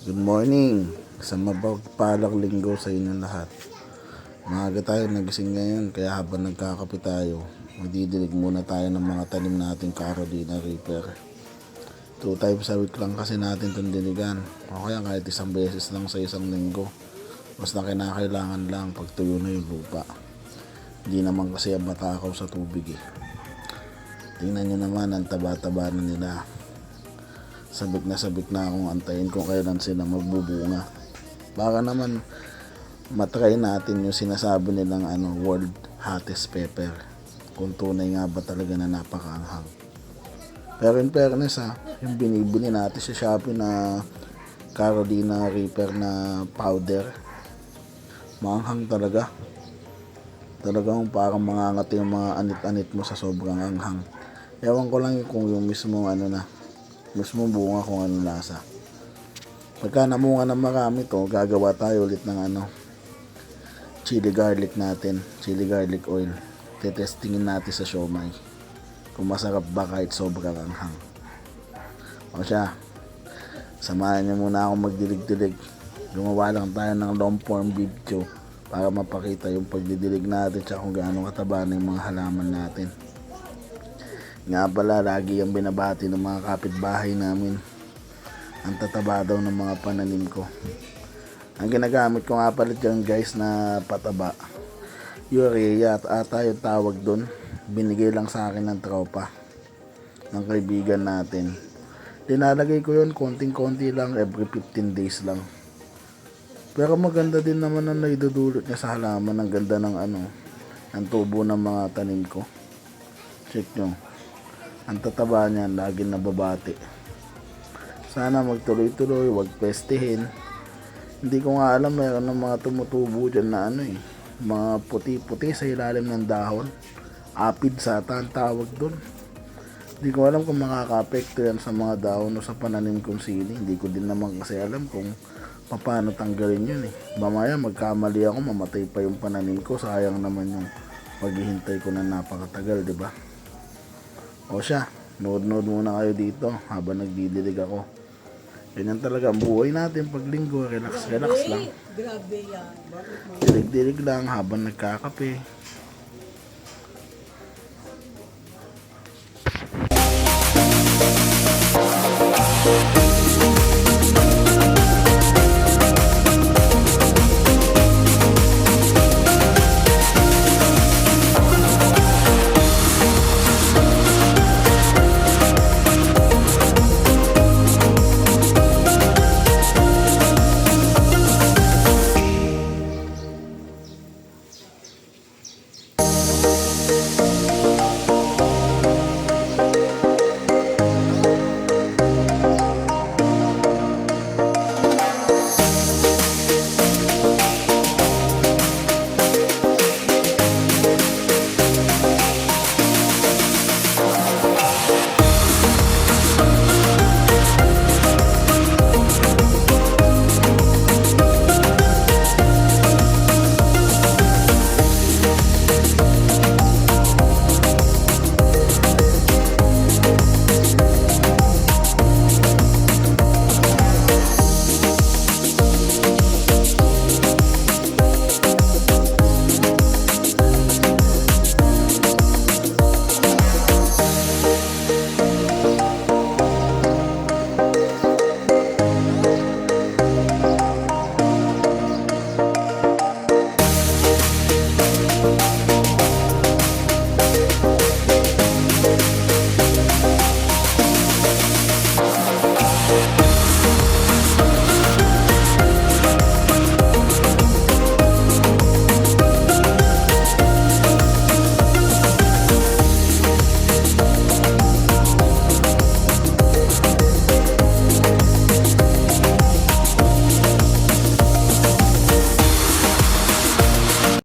Good morning. Isang mapagpalang linggo sa inyo lahat. Maaga tayo nagising ngayon kaya habang nagkakape tayo, magdidilig muna tayo ng mga tanim nating Carolina Reaper. 2 times a week lang kasi natin itong diligan. O kaya kahit isang beses lang sa isang linggo. Basta kinakailangan lang pag tuyo na yung lupa. Hindi naman kasi ang matakaw sa tubig eh. Tingnan nyo naman ang taba-taba na nila. Sabik na akong antayin kung kailan sila magbubunga. Baka naman matry natin yung sinasabi nilang world hottest pepper. Kung tunay nga ba talaga na napakaanghang. Pero in fairness yung binibili natin sa Shopee na Carolina Reaper na powder, maanghang talaga. Talagang parang mangangat yung mga anit-anit mo sa sobrang anghang. Ewan ko lang kung yung mismo mismo bunga kung ano lasa. Pagka namunga ng marami to, gagawa tayo ulit ng chili garlic natin, chili garlic oil. Tetestingin natin sa siomai kung masarap ba kahit sobrang anghang. O siya, samahan niyo muna ako magdilig-dilig. Gumawa lang tayo ng long form video para mapakita yung pagdidilig natin at kung gaano kataba na yung mga halaman natin. Nga pala, lagi yung binabati ng mga kapitbahay namin. Ang tataba daw ng mga pananim ko. Ang ginagamit ko nga pala dyan guys na pataba, urea at ata yung tawag doon. Binigay lang sa akin ng tropa, ng kaibigan natin. Dinalagay ko yun konting-konti lang, every 15 days lang. Pero maganda din naman ang naidudulot niya sa halaman. Ang ganda ng ang tubo ng mga tanim ko. Check nyo. Ang tataba niyan, laging nababati. Sana magtuloy-tuloy, wag pestehin. Hindi ko nga alam, mayroon ng mga tumutubo dyan na mga puti-puti sa ilalim ng dahon. Apid sata ang tawag doon. Hindi ko alam kung makaka-apekto yan sa mga dahon o sa pananim kong sili. Hindi ko din naman kasi alam kung paano tanggalin yun eh. Mamaya magkamali ako, mamatay pa yung pananim ko. Sayang naman yung paghihintay ko na napakatagal, di ba? O siya, nood muna kayo dito habang nagdidilig ako. Ganyan talaga ang buhay natin pag linggo, relax lang. Grabe yan. Dilig-dilig lang habang nagkakape.